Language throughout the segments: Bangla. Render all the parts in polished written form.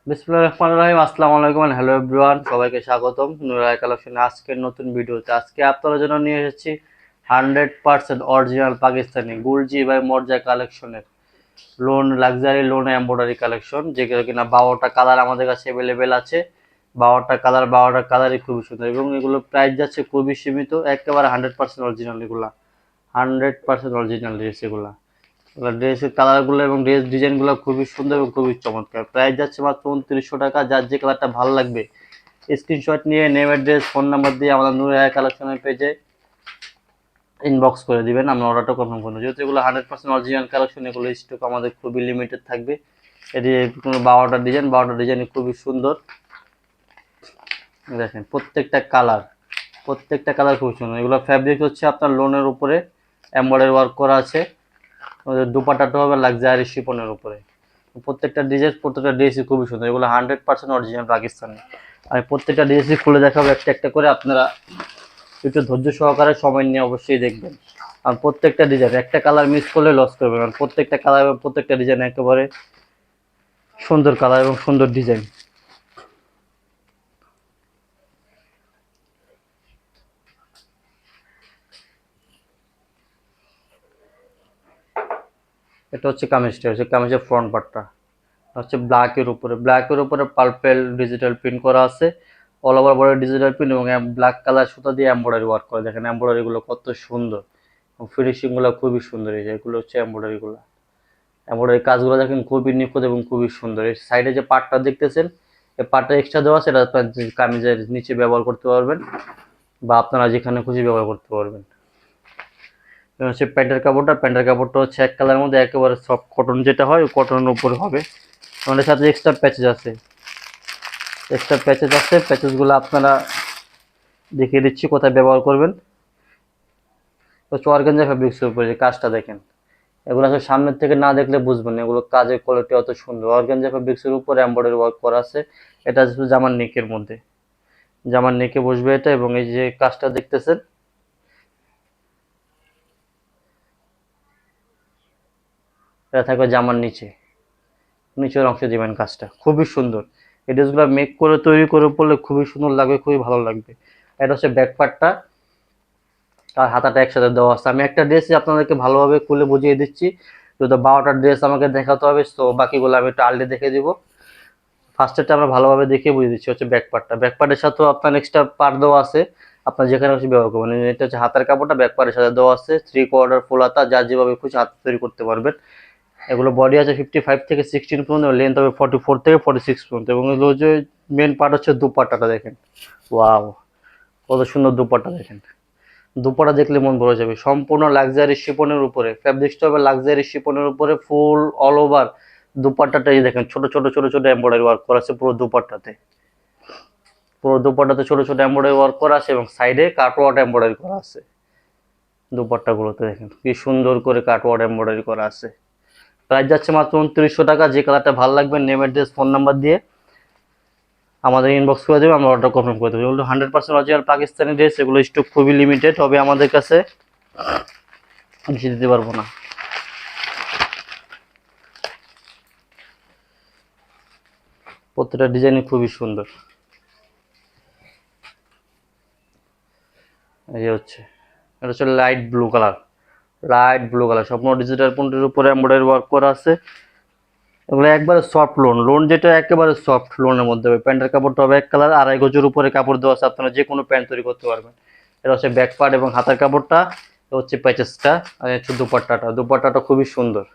বিসমিল্লাহির রহমানির রহিম। আসসালামু আলাইকুম এন্ড হ্যালো এভরিওয়ান, সবাইকে স্বাগতম নুরাই কালেকশনে আজকের নতুন ভিডিওতে। আজকে আপনাদের জন্য নিয়ে এসেছি 100% অরিজিনাল পাকিস্তানি গুলজি বাই মর্জা কালেকশনের loan luxury loan embroidery collection, যেগুলো কিনা 12টা কালার আমাদের কাছে অ্যাভেলেবেল আছে। 12টা কালারই খুবই সুন্দর এবং এগুলো প্রাইস যাচ্ছে খুবই সীমিত, একেবারে 100% অরিজিনাল। এগুলা 100% অরিজিনাল ড্রেস। এগুলা ড্রেসের কালারগুলো এবং ড্রেস ডিজাইনগুলো খুবই সুন্দর এবং খুবই চমৎকার। প্রাইস যাচ্ছে মাত্র 2900 টাকা। যার যে কালারটা ভালো লাগবে স্ক্রিনশট নিয়ে নেম অ্যাড্রেস ফোন নাম্বার দিয়ে আমাদের নূর হেয়ার কালেকশনের পেজে ইনবক্স করে দিবেন, আমরা অর্ডারটা কনফার্ম করবো। যেহেতু এগুলো 100% অরিজিনাল কালেকশন, এগুলো স্টক আমাদের খুবই লিমিটেড থাকবে। এটি কোনো 12টা ডিজাইন খুবই সুন্দর। দেখেন প্রত্যেকটা কালার খুব সুন্দর। এগুলো ফ্যাব্রিক হচ্ছে আপনার লোনের উপরে এমব্রয়ডারি ওয়ার্ক করা আছে। আমাদের দুপাট্টাটা হবে লাক্সারি শিপনের উপরে। প্রত্যেকটা ড্রেসই খুবই সুন্দর। এগুলো 100% অরিজিনাল পাকিস্তানি। আমি প্রত্যেকটা ড্রেসই খুলে দেখাবো একটা একটা করে, আপনারা একটু ধৈর্য সহকারে সময় নিয়ে অবশ্যই দেখবেন। আর প্রত্যেকটা ডিজাইন একটা কালার মিস করলে লস করবেন, কারণ প্রত্যেকটা কালার এবং প্রত্যেকটা ডিজাইন একেবারে সুন্দর কালার এবং সুন্দর ডিজাইন। এটা হচ্ছে কামিজের ফ্রন্ট পার্টটা হচ্ছে ব্ল্যাকের উপরে পার্পেল ডিজিটাল প্রিন্ট করা আছে। All over body digital print এবং ব্ল্যাক কালার সুতা দিয়ে এমব্রয়ডারি ওয়ার্ক করে। দেখেন এমব্রয়ডারিগুলো কত সুন্দর এবং ফিনিশিংগুলো খুবই সুন্দর। এগুলো হচ্ছে এমব্রয়ডারি কাজগুলো দেখেন খুবই নিখুঁত এবং খুবই সুন্দর। এই সাইডে যে পার্টটা দেখতেছেন, এই পার্টটা এক্সট্রা দেওয়া আছে, এটা আপনার কামিজের নিচে ব্যবহার করতে পারবেন বা আপনারা যেখানে খুশি ব্যবহার করতে পারবেন। হচ্ছে প্যান্টের কাপড়টা হচ্ছে এক কালারের মধ্যে একেবারে সফট কটন, যেটা হয় কটনের উপরে হবে। আমাদের সাথে এক্সট্রা প্যাচেস আছে। প্যাচেসগুলো আপনারা দেখিয়ে দিচ্ছি কোথায় ব্যবহার করবেন। হচ্ছে অর্গানজা ফ্যাব্রিক্সের উপরে যে কাজটা দেখেন, এগুলো আসলে সামনের থেকে না দেখলে বুঝবেন না এগুলো কাজের কোয়ালিটি অত সুন্দর। অর্গানজা ফ্যাব্রিক্সের উপরে এমব্রয়ডারি ওয়ার্ক করা আছে। এটা হচ্ছে জামার নেকে বসবে এটা। এবং এই যে কাজটা দেখতেছেন, এটা থাকবে জামার নিচের অংশে দিবেন। কাজটা খুবই সুন্দর। এই ড্রেসগুলো মেক করে তৈরি করে পড়লে খুবই সুন্দর লাগবে, খুবই ভালো লাগবে। এটা হচ্ছে ব্যাক পার্টটা আর হাতাটা একসাথে দেওয়া আছে। আমি একটা ড্রেসই আপনাদেরকে ভালোভাবে খুলে বুঝিয়ে দিচ্ছি, যদি 12টা ড্রেস আমাকে দেখাতে হবে, তো বাকিগুলো আমি একটু আলটে দেখে দিব। ফার্স্টেরটা আমরা ভালোভাবে দেখিয়ে বুঝিয়ে দিচ্ছি। হচ্ছে ব্যাক পার্টের সাথেও আপনার এক্সট্রা পার্ট দেওয়া আছে, আপনার যেখানে খুশি ব্যবহার করবেন। এটা হচ্ছে হাতার কাপড়টা ব্যাক পার্টের সাথে দেওয়া আছে, 3/4 ফুল হাতা, যার যেভাবে খুশি হাত তৈরি করতে পারবেন। এগুলো বডি আছে 55 থেকে 16 পর্যন্ত, লেন্থ হবে 44 থেকে 46 পর্যন্ত। এবং এগুলো যে মেন পার্ট হচ্ছে দুপাট্টাটা দেখেন, ওয়াও কত সুন্দর দুপাট্টা দেখেন। দুপাট্টা দেখলে মন ভরে যাবে। সম্পূর্ণ লাক্সারি শিপনের উপরে, ফ্যাব্রিক্সটা হবে লাক্সারি শিপনের উপরে ফুল অল ওভার। দুপাট্টাটাই দেখেন ছোট ছোট ছোট ছোট এমব্রয়ডারি ওয়ার্ক করা আছে পুরো দুপাট্টাতে ছোট ছোট এমব্রয়ডারি ওয়ার্ক করা আছে এবং সাইডে কাটওয়ার্ক এমব্রয়ডারি করা আছে। দুপাট্টাগুলোতে দেখেন কি সুন্দর করে কাটওয়ার্ক এমব্রয়ডারি করা আছে। প্রাইস যাচ্ছে মাত্র 2900 টাকা। যে কালারটা ভালো লাগবে নেম অ্যাড্রেস ফোন নাম্বার দিয়ে আমাদের ইনবক্স করে দেবে, আমরা অর্ডার কনফার্ম করে দেবো। এগুলো 100% অরিজিনাল পাকিস্তানি ড্রেস। এগুলো স্টক খুবই লিমিটেড হবে আমাদের কাছে, বেশি দিতে পারবো না। প্রত্যেকটা ডিজাইনই খুবই সুন্দর। এটা হচ্ছে লাইট ব্লু কালার সম্পূর্ণ ডিজিটাল প্রিন্টের উপরে এমব্রয়ডারি ওয়ার্ক করা আছে। এগুলো একবারে সফট লোন যেটা একেবারে সফট লোনের মধ্যে হবে। প্যান্টের কাপড়টা হবে এক কালার, 2.5 গজের উপরে কাপড় দেওয়া আছে, আপনারা যে কোনো প্যান্ট তৈরি করতে পারবেন। এটা হচ্ছে ব্যাক পার্ট এবং হাতার কাপড়টা, হচ্ছে প্যাচেসটা, আর হচ্ছে দুপাট্টাটা খুবই সুন্দর।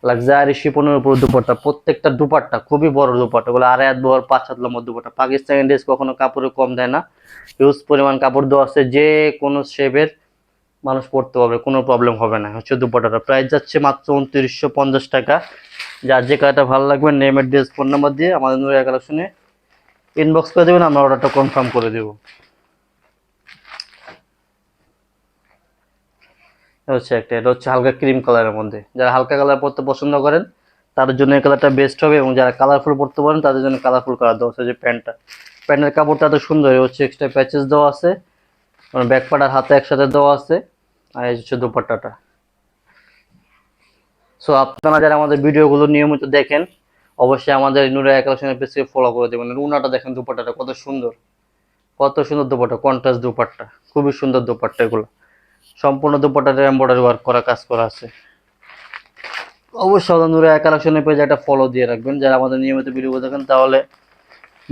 লাক্সারি শিপনের উপর দুপাট্টা, প্রত্যেকটা দুপাট্টা খুবই বড় দুপাট্টা, বলে 2.5 হাত বড় 5 হাত লম্বা দুপাট্টা। পাকিস্তানি ড্রেস কখনো কাপড়ে কম দেয় না, হিউজ পরিমাণ কাপড় দেওয়া আছে, যে কোনো শেপের মানুষ পড়তে পারবে, কোনো প্রবলেম হবে না। হচ্ছে দুপাট্টাটা প্রাইস যাচ্ছে মাত্র 2950 টাকা। যার যে কালারটা ভালো লাগবে নেম অ্যাড্রেস ফোন নাম্বার দিয়ে আমাদের নূরিয়া কালেকশনে ইনবক্স করে দেবেন, আমরা অর্ডারটা কনফার্ম করে দেবো। এটা হচ্ছে হালকা ক্রিম কালারের মধ্যে। যারা হালকা কালার পরতে পছন্দ করেন তাদের জন্য এই কালারটা বেস্ট হবে, এবং যারা কালারফুল পরতে পারেন তাদের জন্য কালারফুল কালার দেওয়া আছে। যে প্যান্টের কাপড়টা এত সুন্দর, হচ্ছে এক্সট্রা প্যাচেস দেওয়া আছে, ব্যাক পার্ট আর হাতে একসাথে দেওয়া আছে। আর এই হচ্ছে দুপাট্টাটা। সো আপনারা যারা আমাদের ভিডিওগুলো নিয়মিত দেখেন অবশ্যই আমাদের নুরায়া কালেকশনের পেজকে ফলো করে দেবেন। উনাটা দেখেন, দুপাট্টাটা কত সুন্দর, কত সুন্দর দুপাট্টা, কন্ট্রাস্ট দুপাট্টা, খুবই সুন্দর দুপাট্টা এগুলো। সম্পূর্ণ দুপাট্টাতে এমব্রয়ডারি ওয়ার্ক করা, কাজ করা আছে। অবশ্যই আমাদের নুরায়া কালেকশনের পেজে একটা ফলো দিয়ে রাখবেন যারা আমাদের নিয়মিত ভিডিও দেখেন, তাহলে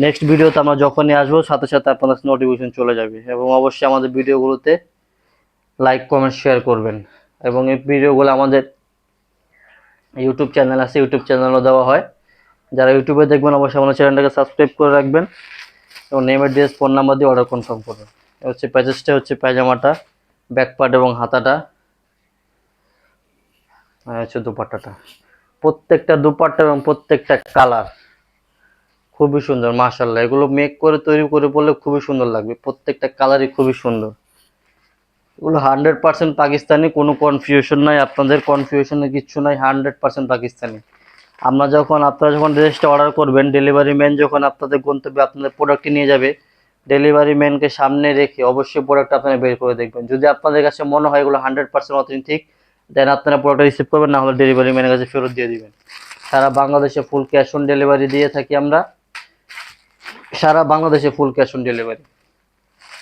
নেক্সট ভিডিওতে আমরা যখনই আসবো সাথে সাথে আপনাদের নোটিফিকেশন চলে যাবে। এবং অবশ্যই আমাদের ভিডিওগুলোতে লাইক কমেন্ট শেয়ার করবেন। এবং এই ভিডিওগুলো আমাদের ইউটিউব চ্যানেল আছে, ইউটিউব চ্যানেলও দেওয়া হয়। যারা ইউটিউবে দেখবেন অবশ্যই আমাদের চ্যানেলটাকে সাবস্ক্রাইব করে রাখবেন এবং নেম অ্যাড্রেস ফোন নাম্বার দিয়ে অর্ডার কনফার্ম করবেন। হচ্ছে প্যাচেসটা, হচ্ছে পায়জামাটা, ব্যাক পার্ট এবং হাতাটা, আর হচ্ছে দুপাট্টাটা। প্রত্যেকটা দুপাট্টা এবং প্রত্যেকটা কালার খুবই সুন্দর মাশাআল্লাহ। এগুলো মেক করে তৈরি করে পড়লে খুবই সুন্দর লাগবে, প্রত্যেকটা কালারই খুবই সুন্দর। এগুলো 100% পাকিস্তানি, কোনো কনফিউশন নাই, আপনাদের কনফিউশনের কিচ্ছু নাই, 100% পাকিস্তানি। আপনারা যখন ড্রেসটা অর্ডার করবেন, ডেলিভারি ম্যান যখন আপনাদের গন্তব্যে আপনাদের প্রোডাক্টটি নিয়ে যাবে, ডেলিভারি ম্যানকে সামনে রেখে অবশ্যই প্রোডাক্ট আপনারা বের করে দেখবেন। যদি আপনাদের কাছে মনে হয় এগুলো 100% অথেন্টিক, দেন আপনারা প্রোডাক্ট রিসিভ করবেন, না হলে ডেলিভারি ম্যানের কাছে ফেরত দিয়ে দিবেন। সারা বাংলাদেশে ফুল ক্যাশ অন ডেলিভারি দিয়ে থাকি আমরা, সারা বাংলাদেশে full cash on delivery.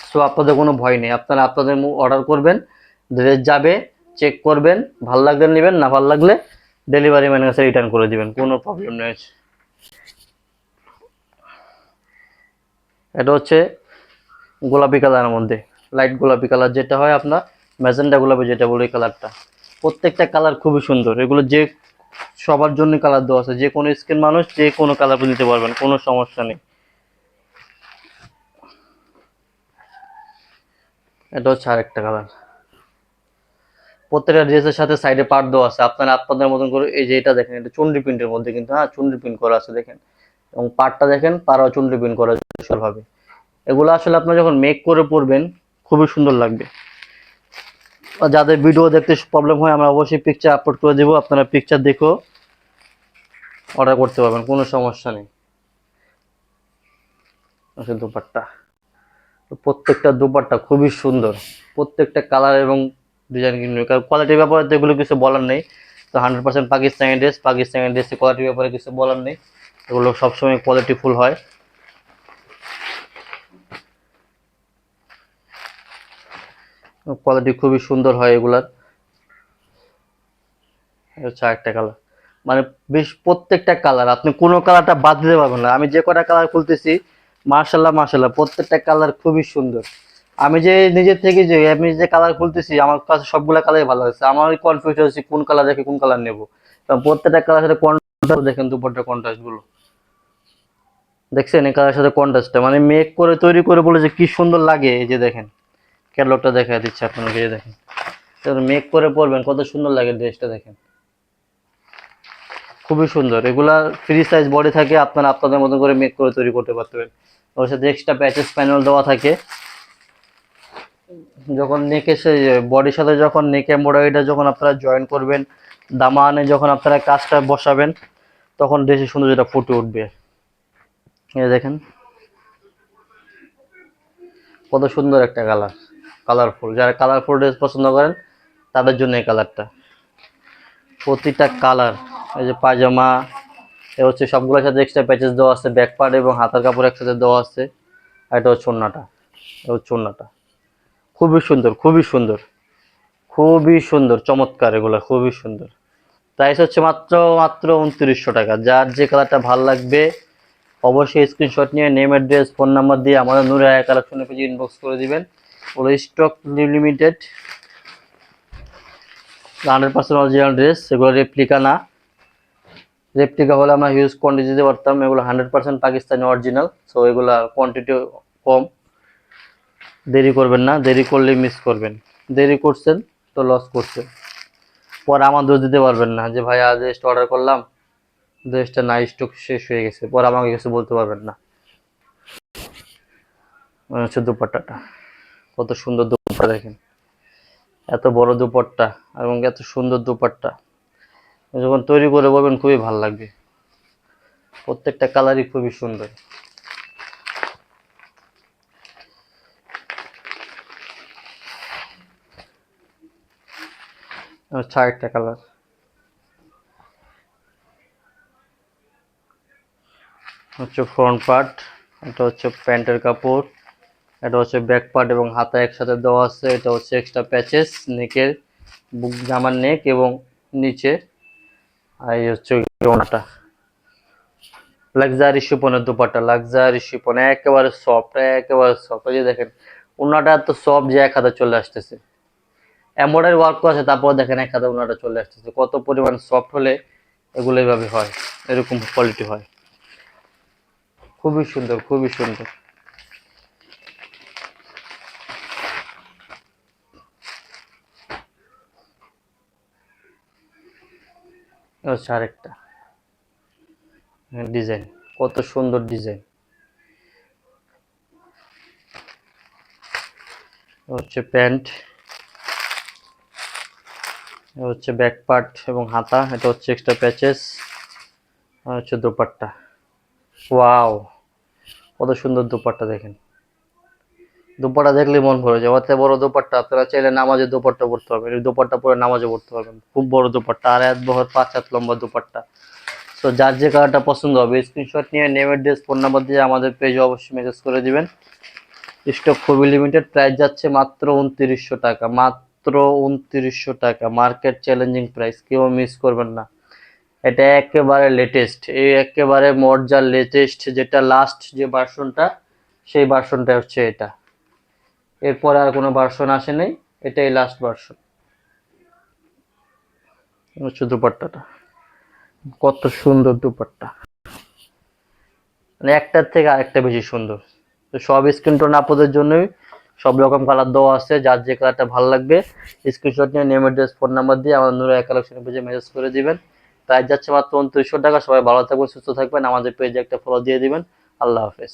So আপনাদের কোনো ভয় নেই, আপনারা আপনাদের অর্ডার করবেন, ড্রেস যাবে, চেক করবেন, ভাল লাগলে নেবেন, না ভাল লাগলে ডেলিভারি ম্যানের কাছে রিটার্ন করে দিবেন, কোনো প্রবলেম নেই। এটা হচ্ছে গোলাপি কালারের মধ্যে, লাইট গোলাপি কালার যেটা হয় আপনার, ম্যাজেন্টা গোলাপি যেটা বলে, এই কালারটা। প্রত্যেকটা কালার খুবই সুন্দর। এগুলো যে সবার জন্য কালার দেওয়া আছে, যে কোনো স্কিন মানুষ যে কোনো কালার নিতে পারবেন, কোনো সমস্যা নেই। এটা হচ্ছে আরেকটা কালার। প্রত্যেকটা ড্রেসের সাথে সাইডে পার্ট দেওয়া আছে, আপনারা আপনাদের মতন করে। এই যে এটা দেখেন, এটা চুনরি প্রিন্টের মধ্যে কিন্তু, হ্যাঁ চুনরি প্রিন্ট করা আছে দেখেন, এবং পার্টটা দেখেন, পাড়াও চুনরি প্রিন্ট করা ভাবে। এগুলো আসলে আপনারা যখন মেক করে পরবেন খুবই সুন্দর লাগবে। আর যাদের ভিডিও দেখতে প্রবলেম হয়, আমরা অবশ্যই পিকচার আপলোড করে দেবো, আপনারা পিকচার দেখেও অর্ডার করতে পারবেন, কোনো সমস্যা নেই। আচ্ছা, দুপাট্টা, প্রত্যেকটা দুপাট্টা খুবই সুন্দর, প্রত্যেকটা কালার এবং ডিজাইন কিন্তু, কারণ কোয়ালিটির ব্যাপারে তো এগুলো কিছু বলার নেই। তো 100% পাকিস্তানি ড্রেস, পাকিস্তানি ড্রেসের কোয়ালিটির ব্যাপারে কিছু বলার নেই, এগুলো সবসময় কোয়ালিটিফুল হয়। কোয়ালিটি খুবই সুন্দর হয় এগুলার। হচ্ছে আরেকটা কালার, মানে বেশ প্রত্যেকটা কালার আপনি কোনো কালারটা বাদ দিতে পারবেন না। আমি যে কটা কালার খুলতেছি, মার্শাল্লাহ মার্শাল্লাহ, প্রত্যেকটা কালার খুবই সুন্দর। আমি যে নিজের থেকে যে আমি যে কালার খুলতেছি, আমার কাছে সবগুলা কালারই ভালো হয়েছে। আমার কনফিউজ হচ্ছে কোন কালার রেখে কোন কালার নেবো, কারণ প্রত্যেকটা কালার সাথে কন্ট্রাস্ট দেখেন, দুপাট্টার কন্ট্রাস্ট গুলো দেখছেন, এই কালার সাথে কন্ট্রাস্টটা মানে মেক করে তৈরি করে বলে যে কি সুন্দর লাগে। এই যে দেখেন, ক্যাটালগটা দেখা দিচ্ছে আপনাকে, এই দেখেন, মেক করে পরবেন কত সুন্দর লাগে ড্রেসটা দেখেন, খুবই সুন্দর। এগুলা ফ্রি সাইজ বডি থাকে, আপনারা আপনাদের মতো করে মেক করে তৈরি করতে পারবেন। ওর সাথে এক্সট্রা প্যাচেস প্যানেল দেওয়া থাকে। যখন নেক এসে বডির সাথে যখন নেক এমব্রয়ডারিটা যখন আপনারা জয়েন করবেন, দামানে যখন আপনারা কাজটা বসাবেন, তখন ড্রেসের সৌন্দর্যটা ফুটে উঠবে। এই দেখেন কত সুন্দর একটা কালার, কালারফুল। যারা কালারফুল ড্রেস পছন্দ করেন তাদের জন্য এই কালারটা। প্রতিটা কালার, এই যে পায়জামা, এ হচ্ছে সবগুলোর সাথে এক্সট্রা প্যাচেস দেওয়া আছে, ব্যাক পার্ট এবং হাতার কাপড় একসাথে দেওয়া আছে। আর এটা হচ্ছে ওড়নাটা, এটা হচ্ছে ওড়নাটা, খুবই সুন্দর, খুবই সুন্দর, খুবই সুন্দর, চমৎকার, এগুলো খুবই সুন্দর। প্রাইস হচ্ছে মাত্র মাত্র 2900 টাকা। যার যে কালারটা ভালো লাগবে অবশ্যই স্ক্রিনশট নিয়ে নেম অ্যাড্রেস ফোন নাম্বার দিয়ে আমাদের নুরায়া কালেকশনের পেজে ইনবক্স করে দিবেন। ওগুলো স্টক লিমিটেড, 100% অরিজিনাল ড্রেস, এগুলো রেপ্লিকা না। রেপ্লিকা হলে আমরা হিউজ কোয়ান্টিটি দিতে পারতাম, এগুলো 100% পাকিস্তানি অরিজিনাল। সো এগুলো কোয়ান্টিটি কম। দেরি করবেন না, দেরি করলে মিস করবেন। দেরি করছেন তো লস করছেন, পরে আমার দোষ দিতে পারবেন না যে ভাই আজ ড্রেসটা অর্ডার করলাম, ড্রেসটা না স্টক শেষ হয়ে গেছে, পরে আমাকে কিছু বলতে পারবেন না। হচ্ছে দুপাট্টাটা, কত সুন্দর দুপাট্টা দেখেন, এত বড় দুপাট্টা এবং এত সুন্দর দুপাট্টা, যখন তৈরি করে বলবেন খুবই ভালো লাগবে। প্রত্যেকটা কালারই খুবই সুন্দর। আচ্ছা, একটা কালার, হচ্ছে ফ্রন্ট পার্ট, এটা হচ্ছে প্যান্টের কাপড়, এটা হচ্ছে ব্যাক পার্ট এবং হাতা একসাথে দেওয়া আছে। এটা হচ্ছে এক্সট্রা প্যাচেস নেকের, বুক জামার নেক এবং নিচে। আর এই হচ্ছে ওনাটা, লাক্সারি শিপনের দুপাট্টা, লাক্সারি শিপন, একেবারে সফট, একেবারে সফট। এই যে দেখেন ওনাটা এত সফট যে এক হাতে চলে আসতেছে। এমব্রয়ডারি ওয়ার্ক করা আছে, তারপর দেখেন এক হাতে ওনাটা চলে আসতেছে। কত পরিমাণ সফট হলে এগুলো এইভাবে হয়, এরকম কোয়ালিটি হয়। খুবই সুন্দর, খুবই সুন্দর। এ হচ্ছে আরেকটা ডিজাইন, কত সুন্দর ডিজাইন। হচ্ছে প্যান্ট, হচ্ছে ব্যাক পার্ট এবং হাতা, এটা হচ্ছে এক্সট্রা প্যাচেস, আর হচ্ছে দোপাট্টা। ওয়াও, কত সুন্দর দোপাট্টা দেখেন। দোপাট্টা দেখলে মন ভরে যায়। অত বড় দোপাট্টা, আপনারা চাইলে নামাজে দোপাট্টা পড়তে পারবেন, এই দোপাট্টা পরে নামাজে পড়তে পারবেন। খুব বড় দোপাট্টা, আর এক বহর 5 হাত লম্বা দোপাট্টা। তো যার যে কালারটা পছন্দ হবে স্ক্রিনশট নিয়ে নেমের ড্রেস ফোন নাম্বার দিয়ে আমাদের পেজে অবশ্যই মেসেজ করে দিবেন। স্টক খুবই লিমিটেড, প্রাইস যাচ্ছে মাত্র 2900 টাকা, মাত্র 2900 টাকা, মার্কেট চ্যালেঞ্জিং প্রাইস, কেউ মিস করবেন না। এটা একেবারে লেটেস্ট, এই একেবারে মর্জার লেটেস্ট, যেটা লাস্ট যে ভার্সনটা, সেই ভার্সনটা হচ্ছে এটা। এরপরে আর কোনো ভার্সন আসে নাই, এটাই লাস্ট ভার্সন। হচ্ছে দুপাট্টাটা, কত সুন্দর দুপাট্টা, মানে একটার থেকে আরেকটা বেশি সুন্দর। তো সব স্কিন টোন আপনাদের জন্যই সব রকম কালার দেওয়া আছে, যার যে কালারটা ভালো লাগবে স্ক্রিনশট নিয়ে নেম অ্যাড্রেস ফোন নাম্বার দিয়ে আমাদের নুরায়া কালেকশন পেজে মেসেজ করে দিবেন। প্রাইস যাচ্ছে মাত্র 2900 টাকা। সবাই ভালো থাকবেন, সুস্থ থাকবেন, আমাদের পেজে একটা ফলো দিয়ে দিবেন। আল্লাহ হাফেজ।